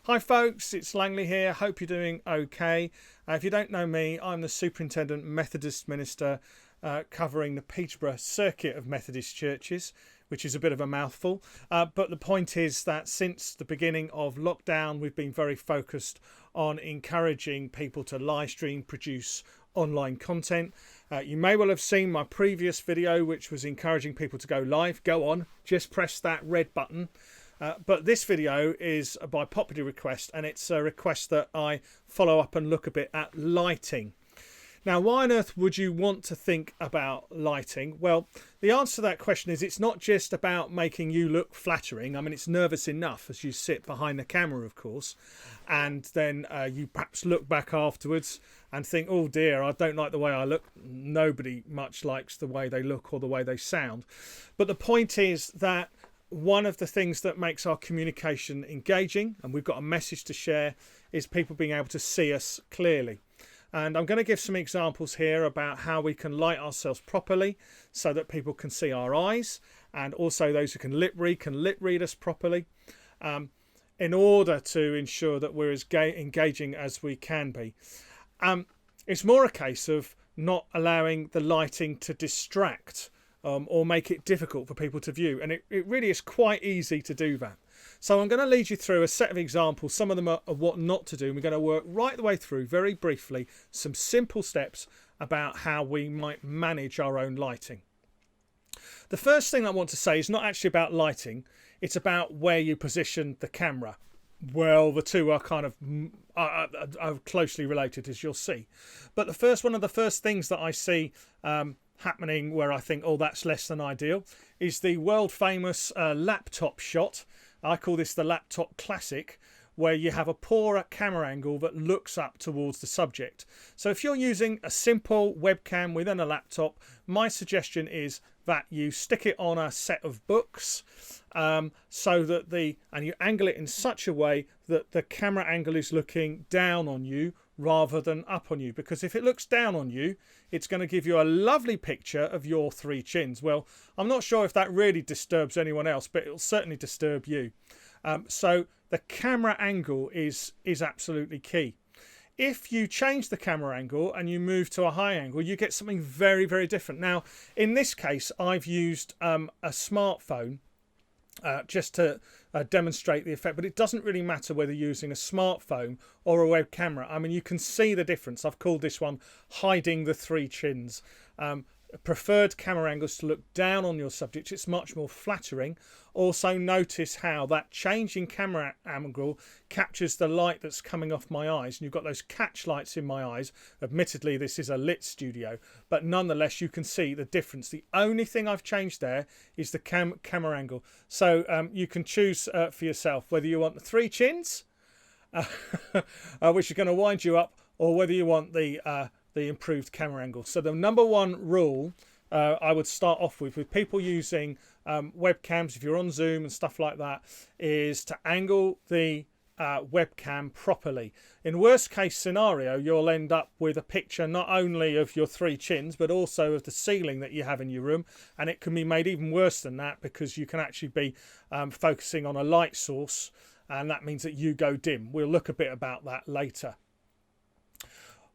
Hi folks, it's Langley here. Hope you're doing okay. If you don't know me, I'm the Superintendent Methodist Minister covering the Peterborough Circuit of Methodist churches, which is a bit of a mouthful. But the point is that since the beginning of lockdown, we've been very focused on encouraging people to live stream, produce online content. You may well have seen my previous video, which was encouraging people to go live. Go on, just press that red button. But this video is by popular request, and it's a request that I follow up and look a bit at lighting. Now, why on earth would you want to think about lighting? Well, the answer to that question is it's not just about making you look flattering. I mean, it's nervous enough as you sit behind the camera, of course, and then you perhaps look back afterwards and think, oh dear, I don't like the way I look. Nobody much likes the way they look or the way they sound. But the point is that one of the things that makes our communication engaging, and we've got a message to share, is people being able to see us clearly. And I'm going to give some examples here about how we can light ourselves properly so that people can see our eyes, and also those who can lip read us properly, in order to ensure that we're as engaging as we can be. It's more a case of not allowing the lighting to distract or make it difficult for people to view. And it really is quite easy to do that. So I'm going to lead you through a set of examples. Some of them are what not to do. And we're going to work right the way through, very briefly, some simple steps about how we might manage our own lighting. The first thing I want to say is not actually about lighting. It's about where you position the camera. Well, the two are kind of are closely related, as you'll see. But one of the first things that I see happening where I think, oh, that's less than ideal, is the world famous laptop shot. I call this the laptop classic, where you have a poorer camera angle that looks up towards the subject. So if you're using a simple webcam within a laptop, my suggestion is that you stick it on a set of books, so that and you angle it in such a way that the camera angle is looking down on you rather than up on you, because if it looks down on you, it's going to give you a lovely picture of your three chins. Well, I'm not sure if that really disturbs anyone else, but it'll certainly disturb you. So the camera angle is absolutely key. If you change the camera angle and you move to a high angle, you get something very, very different. Now, in this case, I've used a smartphone just to demonstrate the effect, but it doesn't really matter whether you're using a smartphone or a web camera. I mean, you can see the difference. I've called this one hiding the three chins. Preferred camera angles to look down on your subject. It's much more flattering. Also notice how that changing camera angle captures the light that's coming off my eyes, and you've got those catch lights in my eyes. Admittedly, this is a lit studio, but nonetheless you can see the difference. The only thing I've changed there is the camera angle. So you can choose for yourself whether you want the three chins which are going to wind you up, or whether you want the improved camera angle. So the number one rule I would start off with people using webcams, if you're on Zoom and stuff like that, is to angle the webcam properly. In worst case scenario, you'll end up with a picture not only of your three chins, but also of the ceiling that you have in your room. And it can be made even worse than that, because you can actually be focusing on a light source, and that means that you go dim. We'll look a bit about that later.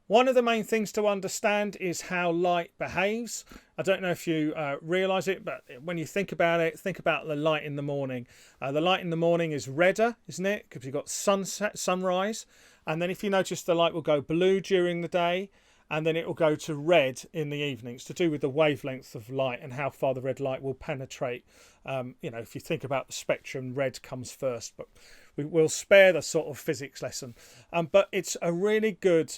One of the main things to understand is how light behaves. I don't know if you realise it, but when you think about it, think about the light in the morning. The light in the morning is redder, isn't it? Because you've got sunrise. And then if you notice, the light will go blue during the day, and then it will go to red in the evening. It's to do with the wavelength of light and how far the red light will penetrate. If you think about the spectrum, red comes first, but we'll spare the sort of physics lesson. But it's a really good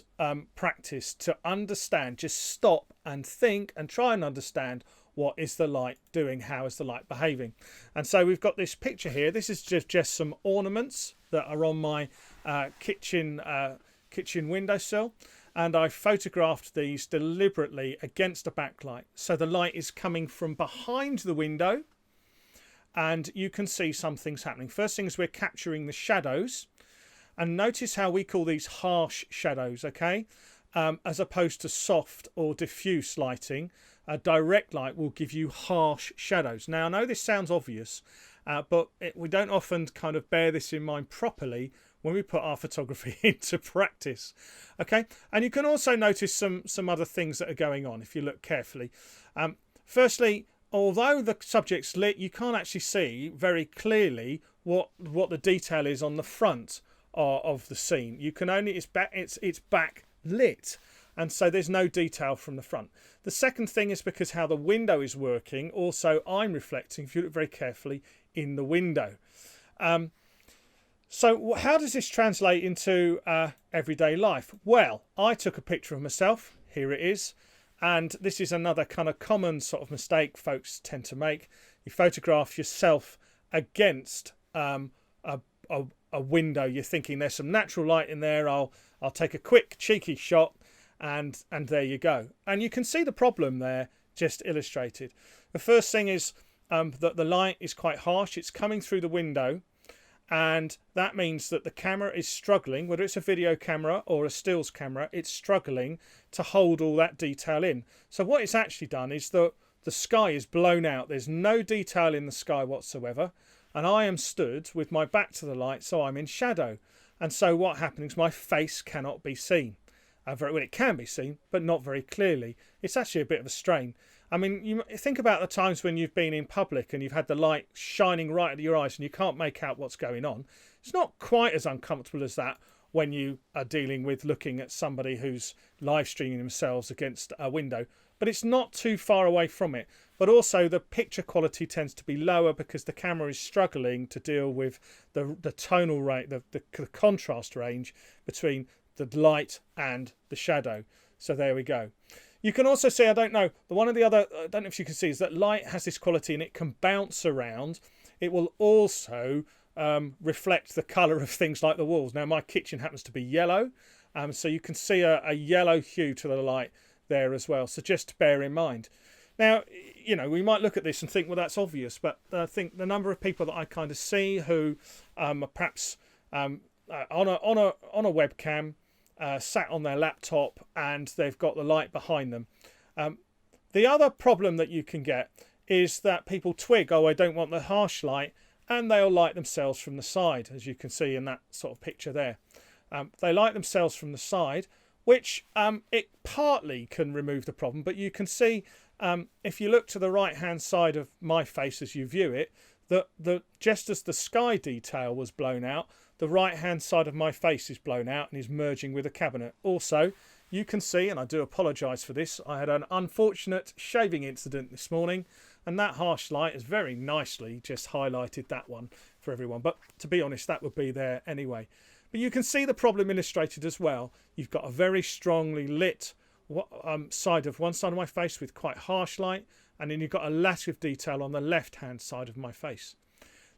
practice to understand. Just stop and think and try and understand, what is the light doing? How is the light behaving? And so we've got this picture here. This is just some ornaments that are on my kitchen windowsill. And I photographed these deliberately against a backlight. So the light is coming from behind the window, and you can see some things happening. First thing is we're capturing the shadows, and notice how we call these harsh shadows, okay? As opposed to soft or diffuse lighting. A direct light will give you harsh shadows. Now, I know this sounds obvious, but we don't often kind of bear this in mind properly when we put our photography into practice. Okay, and you can also notice some other things that are going on if you look carefully. Firstly, although the subject's lit, you can't actually see very clearly what the detail is on the front of the scene. You can only it's backlit, and so there's no detail from the front. The second thing is because how the window is working. Also, I'm reflecting, if you look very carefully, in the window. So how does this translate into everyday life? Well, I took a picture of myself. Here it is. And this is another kind of common sort of mistake folks tend to make. You photograph yourself against a window. You're thinking there's some natural light in there. I'll take a quick cheeky shot, and there you go. And you can see the problem there just illustrated. The first thing is that the light is quite harsh. It's coming through the window. And that means that the camera is struggling, whether it's a video camera or a stills camera, it's struggling to hold all that detail in. So what it's actually done is that the sky is blown out. There's no detail in the sky whatsoever. And I am stood with my back to the light, so I'm in shadow. And so what happens is my face cannot be seen. Well, it can be seen, but not very clearly. It's actually a bit of a strain. I mean, you think about the times when you've been in public and you've had the light shining right at your eyes and you can't make out what's going on. It's not quite as uncomfortable as that when you are dealing with looking at somebody who's live streaming themselves against a window, but it's not too far away from it. But also the picture quality tends to be lower because the camera is struggling to deal with the tonal rate, the contrast range between the light and the shadow. So there we go. You can also see, I don't know if you can see, is that light has this quality and it can bounce around. It will also reflect the colour of things like the walls. Now my kitchen happens to be yellow, so you can see a yellow hue to the light there as well. So just to bear in mind. Now, you know, we might look at this and think, well, that's obvious, but I think the number of people that I kind of see who are perhaps on a webcam, sat on their laptop and they've got the light behind them. The other problem that you can get is that people twig, oh, I don't want the harsh light, and they'll light themselves from the side, as you can see in that sort of picture there. They light themselves from the side, which it partly can remove the problem, but you can see if you look to the right hand side of my face as you view it, that just as the sky detail was blown out, the right hand side of my face is blown out and is merging with the cabinet. Also, you can see, and I do apologise for this, I had an unfortunate shaving incident this morning, and that harsh light has very nicely just highlighted that one for everyone. But to be honest, that would be there anyway. But you can see the problem illustrated as well. You've got a very strongly lit side of one side of my face with quite harsh light, and then you've got a lack of detail on the left hand side of my face.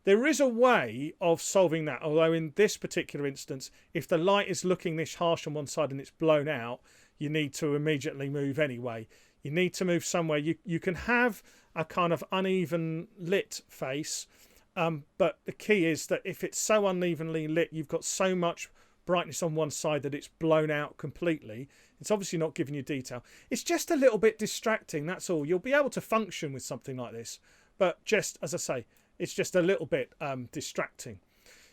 There is a way of solving that, although in this particular instance, if the light is looking this harsh on one side and it's blown out, you need to immediately move anyway. You need to move somewhere. You can have a kind of uneven lit face, but the key is that if it's so unevenly lit, you've got so much brightness on one side that it's blown out completely. It's obviously not giving you detail. It's just a little bit distracting, that's all. You'll be able to function with something like this, but just, as I say, it's just a little bit distracting.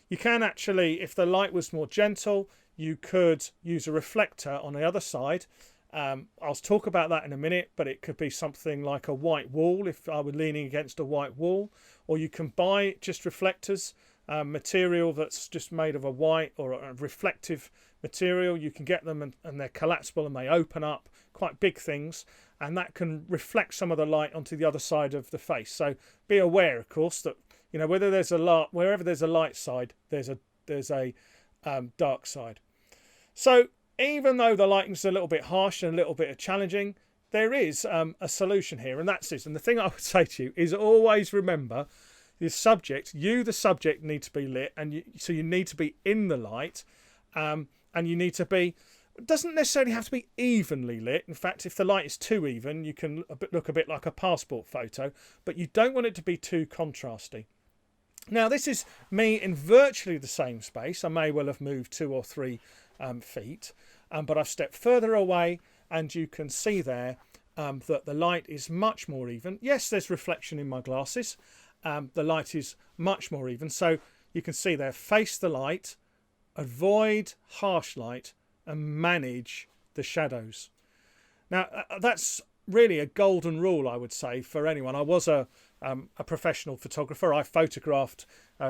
You can actually, if the light was more gentle, you could use a reflector on the other side. I'll talk about that in a minute, but it could be something like a white wall if I were leaning against a white wall, or you can buy just reflectors, material that's just made of a white or a reflective material. You can get them and they're collapsible and they open up, quite big things, and that can reflect some of the light onto the other side of the face. So be aware, of course, that you know wherever there's a light side, there's a dark side. So even though the lighting's a little bit harsh and a little bit challenging, there is a solution here, and that's it. And the thing I would say to you is always remember the subject need to be lit, and so you need to be in the light, and you need to be. It doesn't necessarily have to be evenly lit. In fact, if the light is too even, you can look a bit like a passport photo, but you don't want it to be too contrasty. Now, this is me in virtually the same space. I may well have moved 2 or 3 feet, but I've stepped further away, and you can see there that the light is much more even. Yes, there's reflection in my glasses, the light is much more even. So you can see there, face the light, avoid harsh light, and manage the shadows. Now that's really a golden rule, I would say, for anyone. I was a professional photographer. I photographed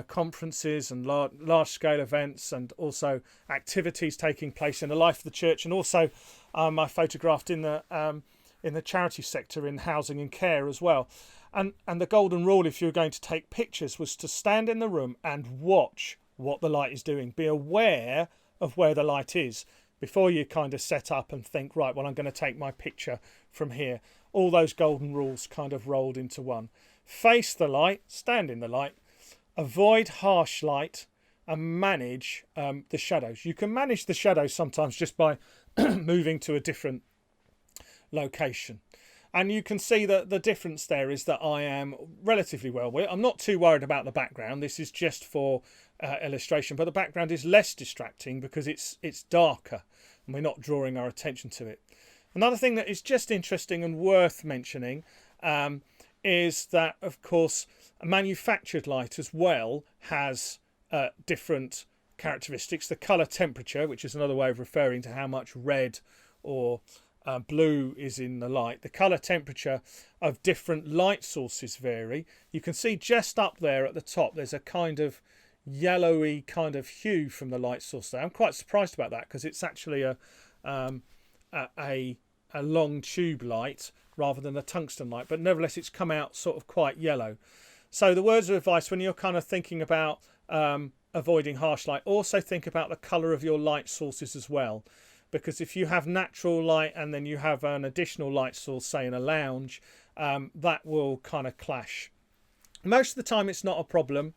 conferences and large-scale events, and also activities taking place in the life of the church, and also I photographed in the charity sector in housing and care as well. And the golden rule, if you're going to take pictures, was to stand in the room and watch what the light is doing. Be aware of where the light is before you kind of set up and think, right, well, I'm going to take my picture from here. All those golden rules kind of rolled into one. Face the light, stand in the light, avoid harsh light, and manage the shadows. You can manage the shadows sometimes just by moving to a different location. And you can see that the difference there is that I am relatively well. I'm not too worried about the background. This is just for illustration, but the background is less distracting because it's darker and we're not drawing our attention to it. Another thing that is just interesting and worth mentioning is that, of course, a manufactured light as well has different characteristics. The colour temperature, which is another way of referring to how much red or blue is in the light. The colour temperature of different light sources vary. You can see just up there at the top there's a kind of yellowy kind of hue from the light source there. I'm quite surprised about that because it's actually a long tube light rather than a tungsten light, but nevertheless it's come out sort of quite yellow. So the words of advice when you're kind of thinking about avoiding harsh light, also think about the colour of your light sources as well. Because if you have natural light and then you have an additional light source, say in a lounge, that will kind of clash. Most of the time it's not a problem,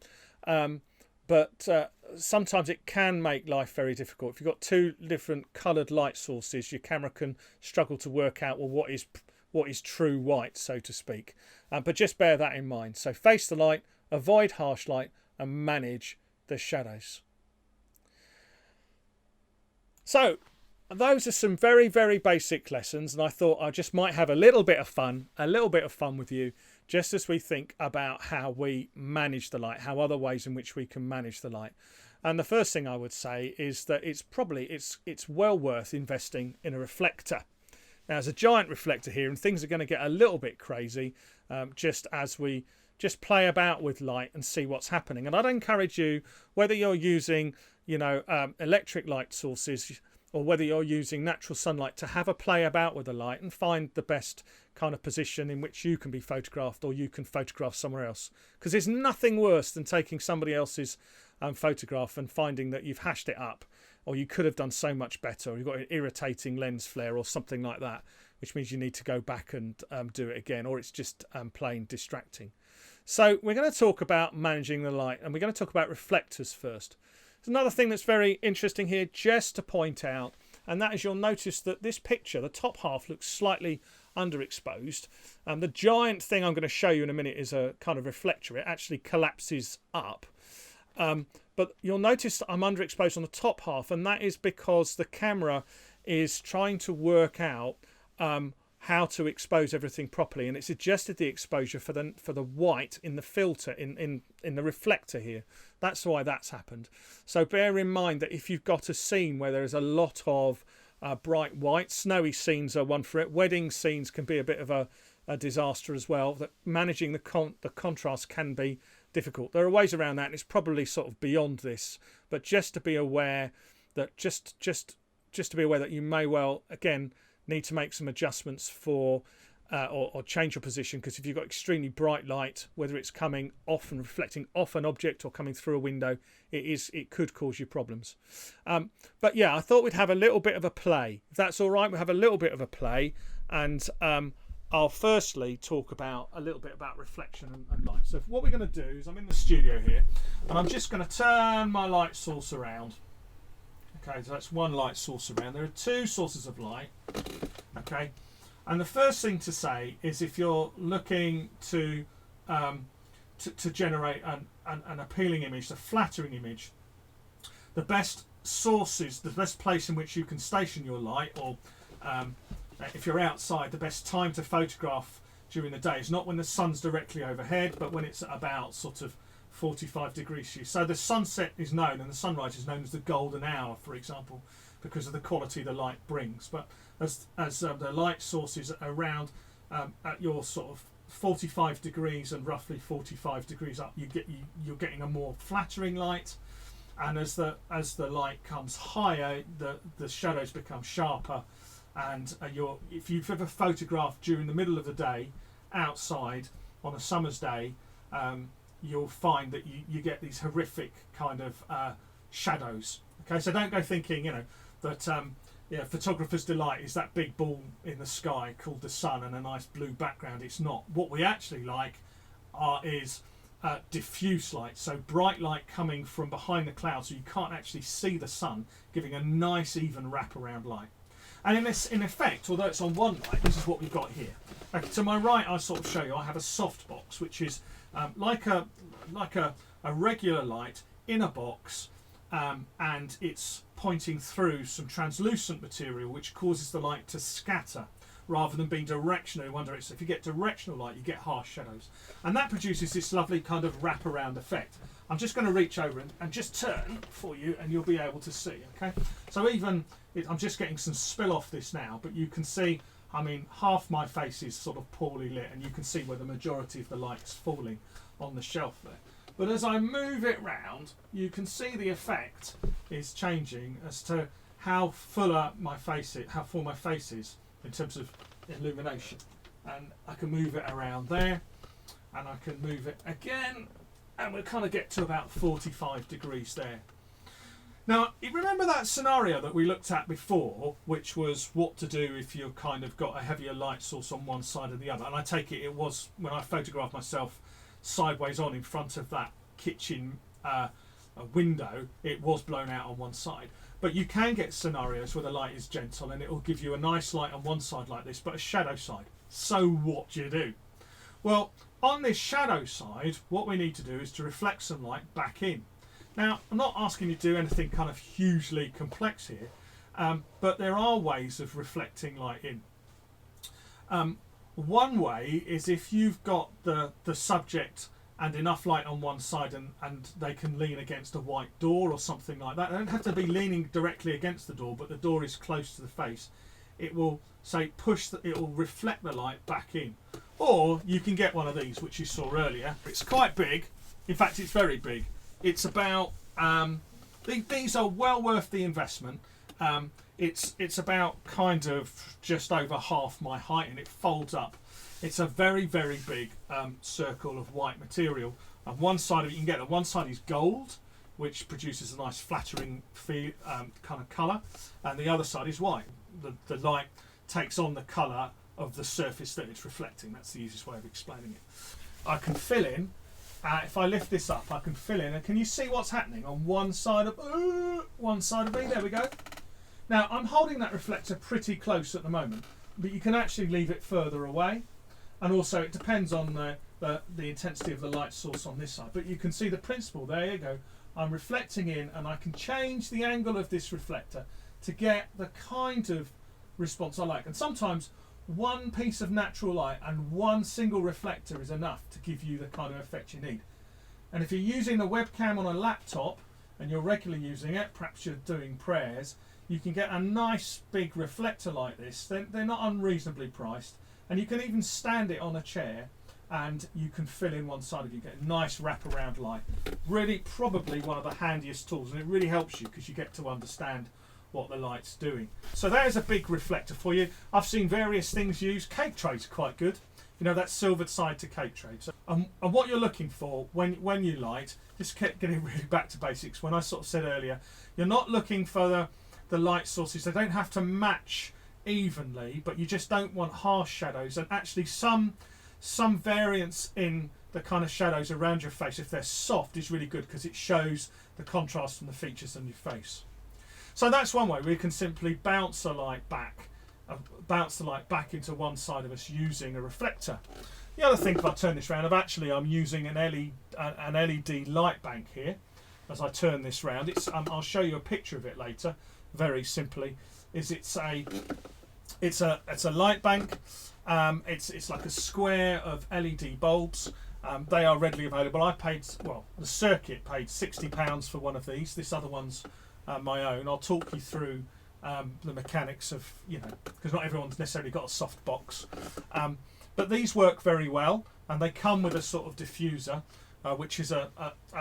but sometimes it can make life very difficult. If you've got two different coloured light sources, your camera can struggle to work out, well, what is true white, so to speak. But just bear that in mind. So face the light, avoid harsh light, and manage the shadows. So those are some very, very basic lessons, and I thought I just might have a little bit of fun with you, just as we think about how we manage the light, how other ways in which we can manage the light. And the first thing I would say is that it's well worth investing in a reflector. Now, there's a giant reflector here, and things are going to get a little bit crazy just as we just play about with light and see what's happening. And I'd encourage you, whether you're using, electric light sources, or whether you're using natural sunlight, to have a play about with the light and find the best kind of position in which you can be photographed or you can photograph somewhere else. Because there's nothing worse than taking somebody else's photograph and finding that you've hashed it up, or you could have done so much better, or you've got an irritating lens flare or something like that, which means you need to go back and do it again, or it's just plain distracting. So we're going to talk about managing the light, and we're going to talk about reflectors first. Another thing that's very interesting here just to point out, and that is you'll notice that this picture, the top half, looks slightly underexposed. The giant thing I'm going to show you in a minute is a kind of reflector. It actually collapses up. But you'll notice that I'm underexposed on the top half, and that is because the camera is trying to work out how to expose everything properly, and it's adjusted the exposure for the white in the filter in the reflector here. That's why that's happened. So bear in mind that if you've got a scene where there is a lot of bright white, snowy scenes are one for it. Wedding scenes can be a bit of a disaster as well. That managing the contrast can be difficult. There are ways around that, and it's probably sort of beyond this. But just to be aware that just to be aware that you may well again need to make some adjustments for or change your position, because if you've got extremely bright light, whether it's coming off and reflecting off an object or coming through a window, it could cause you problems. But yeah, I thought we'd have a little bit of a play. If that's all right, we'll have a little bit of a play, and I'll firstly talk about a little bit about reflection and light. So what we're going to do is, I'm in the studio here, and I'm just going to turn my light source around. Okay, so that's one light source around. There are two sources of light. Okay, and the first thing to say is, if you're looking to generate an appealing image, a flattering image, the best sources, the best place in which you can station your light, or if you're outside, the best time to photograph during the day is not when the sun's directly overhead, but when it's at about sort of 45 degrees to you. So the sunset is known and the sunrise is known as the golden hour, for example, because of the quality the light brings. But as the light source is around at your sort of 45 degrees and roughly 45 degrees up, you're getting a more flattering light, and as the light comes higher, the shadows become sharper, and if you've ever photographed during the middle of the day outside on a summer's day, you'll find that you get these horrific kind of shadows. Okay, so don't go thinking that photographer's delight is that big ball in the sky called the sun and a nice blue background. It's not. What we actually like is diffuse light, so bright light coming from behind the clouds, so you can't actually see the sun, giving a nice even wraparound light. And in effect, although it's on one light, this is what we've got here. Okay, to my right, I sort of show you I have a soft box, which is like a regular light in a box, and it's pointing through some translucent material which causes the light to scatter rather than being directional in one direction. So if you get directional light, you get harsh shadows, and that produces this lovely kind of wraparound effect. I'm just going to reach over and just turn for you, and you'll be able to see. Okay, so I'm just getting some spill off this now, but you can see, I mean, half my face is sort of poorly lit, and you can see where the majority of the light's falling on the shelf there. But as I move it round, you can see the effect is changing as to how full my face is in terms of illumination. And I can move it around there, and I can move it again, and we'll kind of get to about 45 degrees there. Now, you remember that scenario that we looked at before, which was what to do if you've kind of got a heavier light source on one side or the other? And I take it was when I photographed myself sideways on in front of that kitchen window, it was blown out on one side. But you can get scenarios where the light is gentle and it will give you a nice light on one side like this, but a shadow side. So what do you do? Well, on this shadow side, what we need to do is to reflect some light back in. Now, I'm not asking you to do anything kind of hugely complex here, but there are ways of reflecting light in. One way is if you've got the subject and enough light on one side and they can lean against a white door or something like that. They don't have to be leaning directly against the door, but the door is close to the face. It will say it will reflect the light back in. Or you can get one of these, which you saw earlier. It's quite big. In fact, it's very big. It's about these are well worth the investment. It's about kind of just over half my height, and it folds up. It's a very, very big circle of white material. And one side of it, you can get one side is gold, which produces a nice flattering kind of colour, and the other side is white. The light takes on the colour of the surface that it's reflecting. That's the easiest way of explaining it. I can fill in. If I lift this up, I can fill in, and can you see what's happening on one side of me? There we go. Now I'm holding that reflector pretty close at the moment, but you can actually leave it further away, and also it depends on the intensity of the light source on this side. But you can see the principle. There you go. I'm reflecting in, and I can change the angle of this reflector to get the kind of response I like. And sometimes one piece of natural light and one single reflector is enough to give you the kind of effect you need. And if you're using a webcam on a laptop and you're regularly using it, perhaps you're doing prayers, you can get a nice big reflector like this. They're not unreasonably priced, and you can even stand it on a chair and you can fill in one side of you, get a nice wraparound light. Really, probably one of the handiest tools, and it really helps you because you get to understand what the light's doing. So there's a big reflector for you. I've seen various things used. Cake trays are quite good. You know, that silvered side to cake tray. So, and what you're looking for when you light, just getting really back to basics. When I sort of said earlier, you're not looking for the light sources. They don't have to match evenly, but you just don't want harsh shadows. And actually some variance in the kind of shadows around your face, if they're soft, is really good because it shows the contrast from the features on your face. So that's one way we can simply bounce the light back into one side of us using a reflector. The other thing, if I turn this around, I'm using an LED light bank here. As I turn this round, I'll show you a picture of it later. Very simply, it's a light bank. It's like a square of LED bulbs. They are readily available. I paid, well, the circuit paid £60 for one of these. This other one's my own. I'll talk you through the mechanics of, because not everyone's necessarily got a soft box. But these work very well, and they come with a sort of diffuser, which is a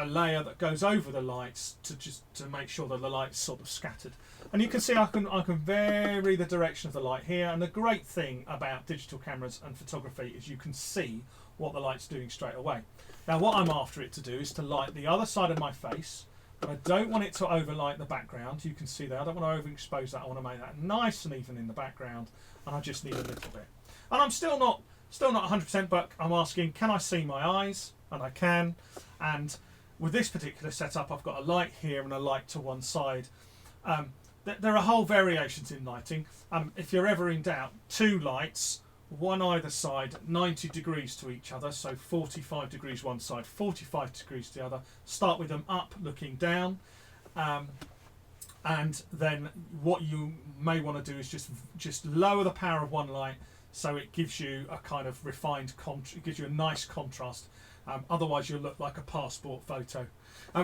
layer that goes over the lights to make sure that the light's sort of scattered. And you can see I can vary the direction of the light here. And the great thing about digital cameras and photography is you can see what the light's doing straight away. Now what I'm after it to do is to light the other side of my face, but I don't want it to overlight the background. You can see there, I don't want to overexpose that. I want to make that nice and even in the background, and I just need a little bit. And I'm still not 100%, but I'm asking, can I see my eyes? And I can. And with this particular setup, I've got a light here and a light to one side. There are whole variations in lighting. If you're ever in doubt, two lights, one either side, 90 degrees to each other, so 45 degrees one side, 45 degrees the other. Start with them up, looking down, and then what you may want to do is just lower the power of one light, so it gives you a kind of refined it gives you a nice contrast. Otherwise, you'll look like a passport photo.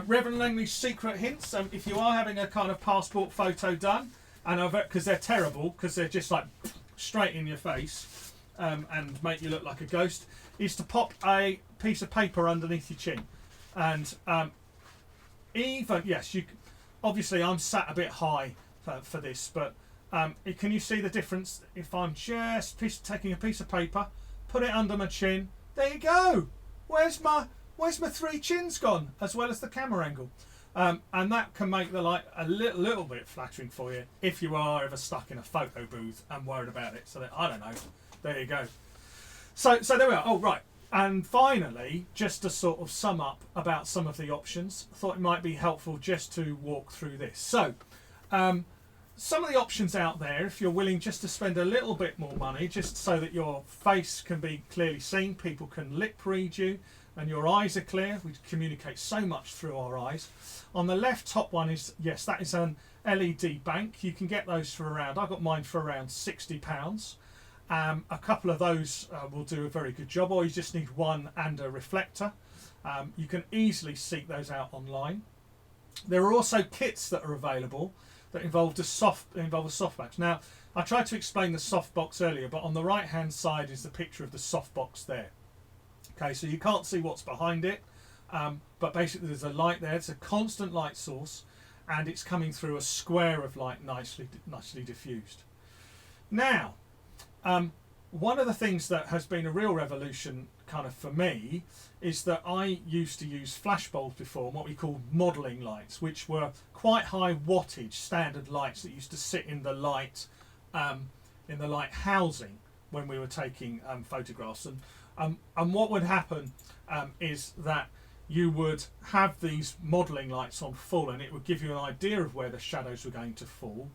Reverend Langley's secret hints: if you are having a kind of passport photo done, and because they're terrible, because they're just like straight in your face. And make you look like a ghost, is to pop a piece of paper underneath your chin. And obviously I'm sat a bit high for this, but can you see the difference if I'm just taking a piece of paper, put it under my chin? There you go. Where's my three chins gone, as well as the camera angle? And that can make the light a little bit flattering for you if you are ever stuck in a photo booth and worried about it. So that, I don't know. There you go. So there we are. Oh, right. And finally, just to sort of sum up about some of the options, I thought it might be helpful just to walk through this. So some of the options out there, if you're willing just to spend a little bit more money, just so that your face can be clearly seen, people can lip read you, and your eyes are clear. We communicate so much through our eyes. On the left top one is, yes, that is an LED bank. You can get those for around, I got mine for around £60. A couple of those will do a very good job, or you just need one and a reflector. You can easily seek those out online. There are also kits that are available that involve a softbox. Now, I tried to explain the softbox earlier, but on the right hand side is the picture of the softbox there. Okay, so you can't see what's behind it, but basically there's a light there. It's a constant light source, and it's coming through a square of light nicely diffused. Now, one of the things that has been a real revolution kind of for me is that I used to use flash bulbs before, what we call modelling lights, which were quite high wattage standard lights that used to sit in the light housing when we were taking photographs. And what would happen is that you would have these modelling lights on full, and it would give you an idea of where the shadows were going to fall,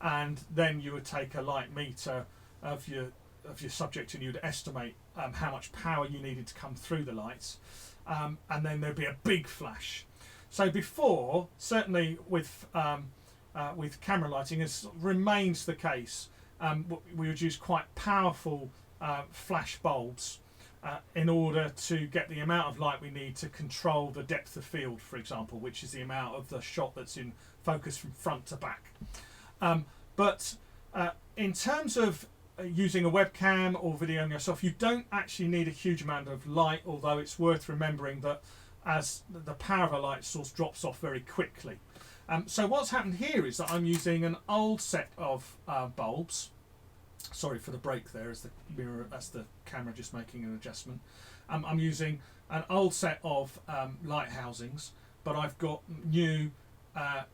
and then you would take a light meter of your subject, and you'd estimate how much power you needed to come through the lights, and then there'd be a big flash. So before, certainly with camera lighting, as remains the case, we would use quite powerful flash bulbs in order to get the amount of light we need to control the depth of field, for example, which is the amount of the shot that's in focus from front to back. But in terms of using a webcam or videoing yourself, you don't actually need a huge amount of light, although it's worth remembering that as the power of a light source drops off very quickly. So what's happened here is that I'm using an old set of bulbs. Sorry for the break there, as the mirror, that's the camera just making an adjustment. I'm using an old set of light housings, but I've got new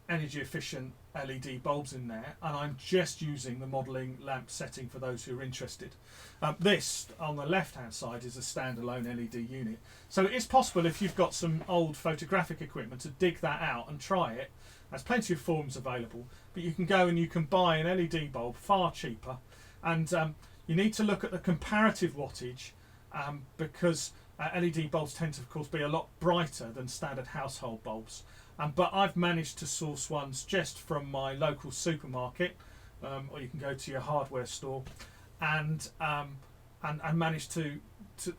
energy efficient LED bulbs in there, and I'm just using the modelling lamp setting for those who are interested. This on the left hand side is a standalone LED unit, so it is possible, if you've got some old photographic equipment, to dig that out and try it. There's plenty of forms available, but you can go and you can buy an LED bulb far cheaper, and you need to look at the comparative wattage, because LED bulbs tend to, of course, be a lot brighter than standard household bulbs. But I've managed to source ones just from my local supermarket, or you can go to your hardware store, and and managed to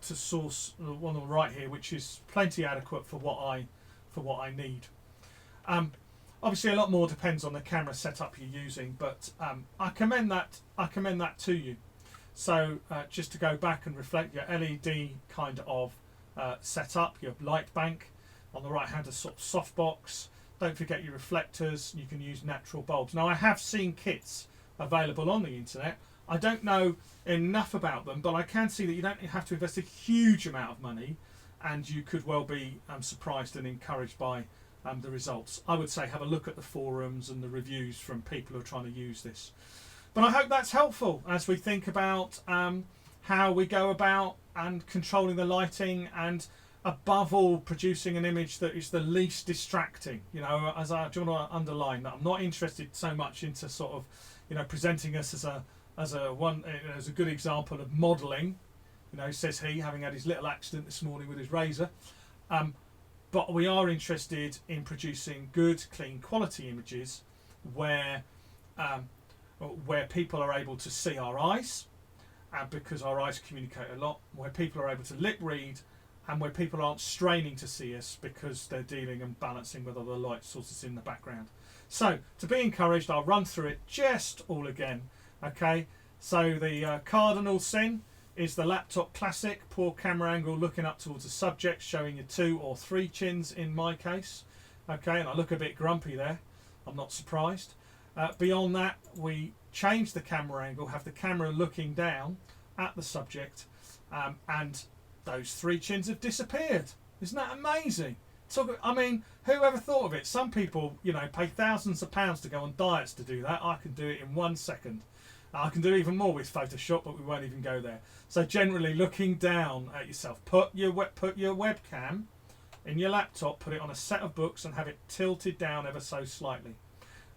source one on the right here, which is plenty adequate for what I need. Obviously, a lot more depends on the camera setup you're using, but I commend that to you. So just to go back and reflect your LED kind of setup, your light bank on the right hand, a sort of softbox. Don't forget your reflectors. You can use natural bulbs. Now, I have seen kits available on the internet. I don't know enough about them, but I can see that you don't have to invest a huge amount of money, and you could well be surprised and encouraged by the results. I would say have a look at the forums and the reviews from people who are trying to use this. But I hope that's helpful as we think about how we go about and controlling the lighting, and above all producing an image that is the least distracting. You know, as I do want to underline that I'm not interested so much into sort of, you know, presenting us as a good example of modelling, you know, says he, having had his little accident this morning with his razor. But we are interested in producing good, clean, quality images where people are able to see our eyes, because our eyes communicate a lot, where people are able to lip read, and where people aren't straining to see us because they're dealing and balancing with other light sources in the background. So, to be encouraged, I'll run through it just all again. Okay, so the cardinal sin is the laptop classic, poor camera angle looking up towards the subject, showing you 2 or 3 chins in my case. Okay, and I look a bit grumpy there, I'm not surprised. Beyond that, we change the camera angle, have the camera looking down at the subject, and those 3 chins have disappeared. Isn't that amazing? I mean, who ever thought of it? Some people, you know, pay thousands of pounds to go on diets to do that. I can do it in 1 second. I can do even more with Photoshop, but we won't even go there. So generally, looking down at yourself, put your webcam in your laptop, put it on a set of books, and have it tilted down ever so slightly.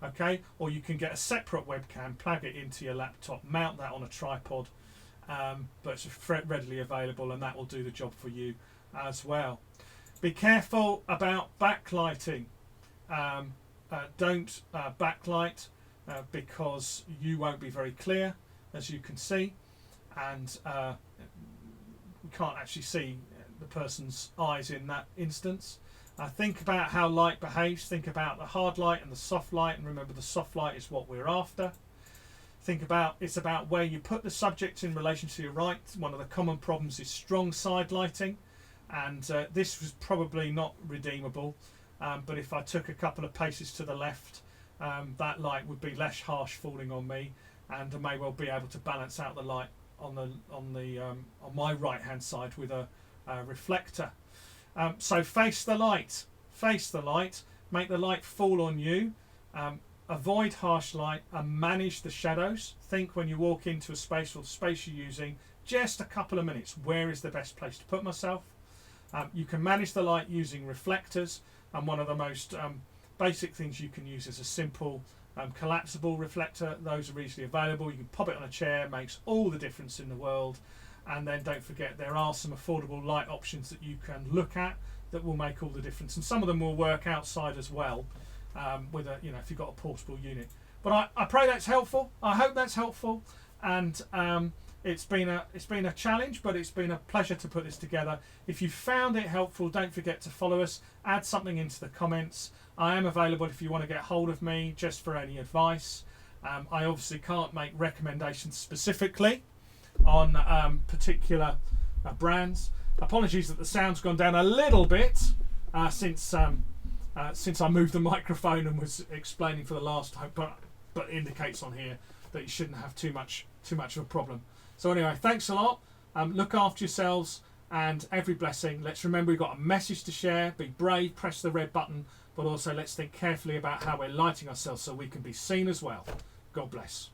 Okay, or you can get a separate webcam, plug it into your laptop, mount that on a tripod, but it's readily available, and that will do the job for you as well. Be careful about backlighting. Don't backlight because you won't be very clear, as you can see, and we can't actually see the person's eyes in that instance. Think about how light behaves. Think about the hard light and the soft light, and remember the soft light is what we're after. It's about where you put the subject in relation to your right. One of the common problems is strong side lighting, and this was probably not redeemable, but if I took a couple of paces to the left, that light would be less harsh falling on me, and I may well be able to balance out the light on my right hand side with a reflector. So face the light, make the light fall on you, avoid harsh light, and manage the shadows. Think when you walk into a space or the space you're using, just a couple of minutes, where is the best place to put myself? You can manage the light using reflectors, and one of the most basic things you can use is a simple collapsible reflector. Those are easily available. You can pop it on a chair, makes all the difference in the world. And then don't forget, there are some affordable light options that you can look at that will make all the difference, and some of them will work outside as well, with a, you know, if you've got a portable unit. But I pray that's helpful. I hope that's helpful, and it's been a challenge, but it's been a pleasure to put this together. If you found it helpful, don't forget to follow us, add something into the comments. I am available if you want to get hold of me just for any advice. I obviously can't make recommendations specifically on particular brands. Apologies that the sound's gone down a little bit since I moved the microphone and was explaining for the last time, but indicates on here that you shouldn't have too much of a problem. So anyway, thanks a lot. Look after yourselves, and every blessing. Let's remember we've got a message to share. Be brave, press the red button, but also let's think carefully about how we're lighting ourselves so we can be seen as well. God bless.